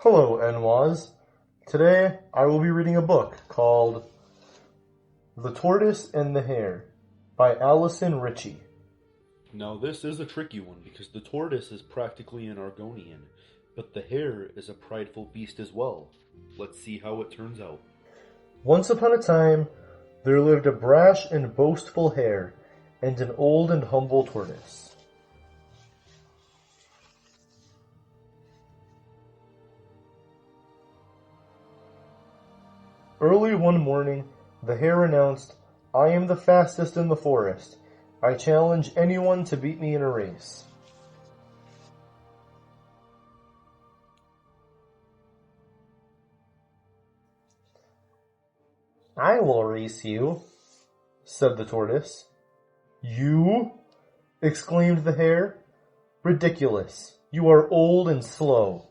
Hello, Enwaz. Today I will be reading a book called The Tortoise and the Hare by Alison Ritchie. Now this is a tricky one because the tortoise is practically an Argonian, but the hare is a prideful beast as well. Let's see how it turns out. Once upon a time, there lived a brash and boastful hare and an old and humble tortoise. Early one morning, the hare announced, "I am the fastest in the forest. I challenge anyone to beat me in a race." "I will race you," said the tortoise. "You?" exclaimed the hare. "Ridiculous. You are old and slow."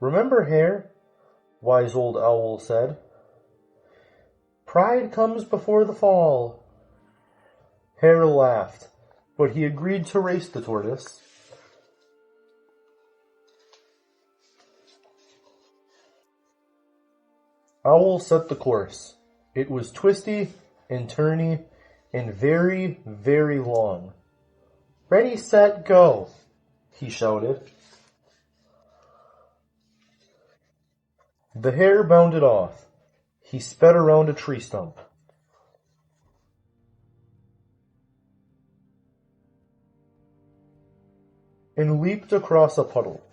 "Remember, hare," wise old owl said, "pride comes before the fall." Hare laughed, but he agreed to race the tortoise. Owl set the course. It was twisty and turny and very, very long. "Ready, set, go," he shouted. The hare bounded off. He sped around a tree stump. And leaped across a puddle.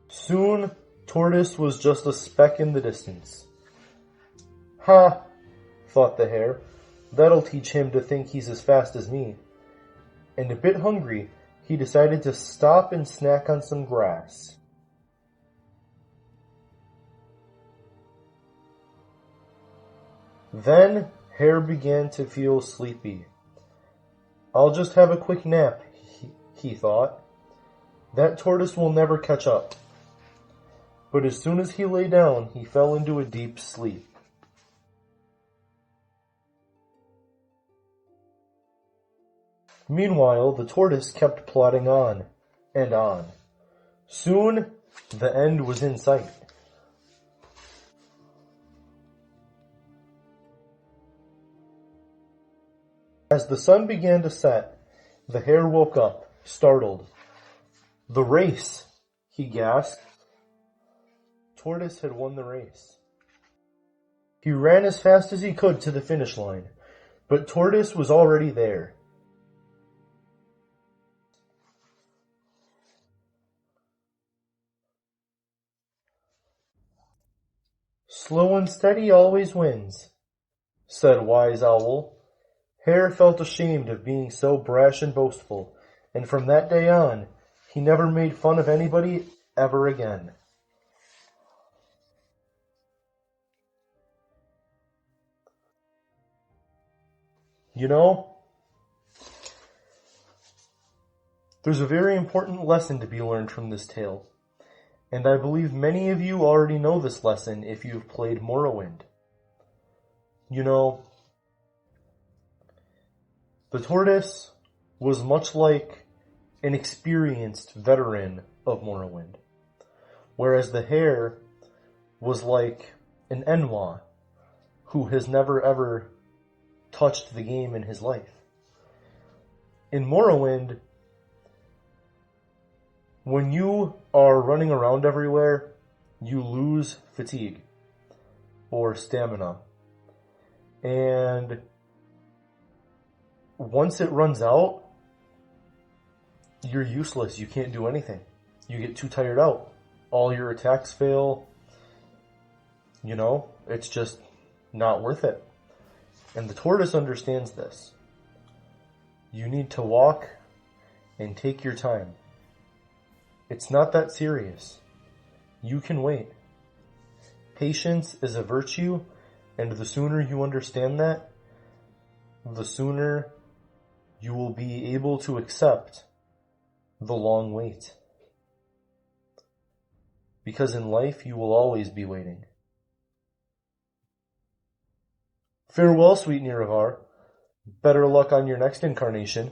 Soon, Tortoise was just a speck in the distance. "Ha," thought the hare, "that'll teach him to think he's as fast as me." And a bit hungry, he decided to stop and snack on some grass. Then Hare began to feel sleepy. "I'll just have a quick nap," he thought. "That tortoise will never catch up." But as soon as he lay down, he fell into a deep sleep. Meanwhile, the tortoise kept plodding on and on. Soon, the end was in sight. As the sun began to set, the hare woke up, startled. "The race!" he gasped. Tortoise had won the race. He ran as fast as he could to the finish line, but Tortoise was already there. "Slow and steady always wins," said wise owl. Hare felt ashamed of being so brash and boastful, and from that day on, he never made fun of anybody ever again. You know, there's a very important lesson to be learned from this tale, and I believe many of you already know this lesson if you've played Morrowind. You know, the tortoise was much like an experienced veteran of Morrowind, whereas the hare was like an Enwa who has never ever touched the game in his life. In Morrowind, when you are running around everywhere, you lose fatigue or stamina. And once it runs out, you're useless. You can't do anything. You get too tired out. All your attacks fail. It's just not worth it. And the tortoise understands this. You need to walk and take your time. It's not that serious. You can wait. Patience is a virtue, and the sooner you understand that, the sooner you will be able to accept the long wait. Because in life, you will always be waiting. Farewell, sweet Niravar. Better luck on your next incarnation.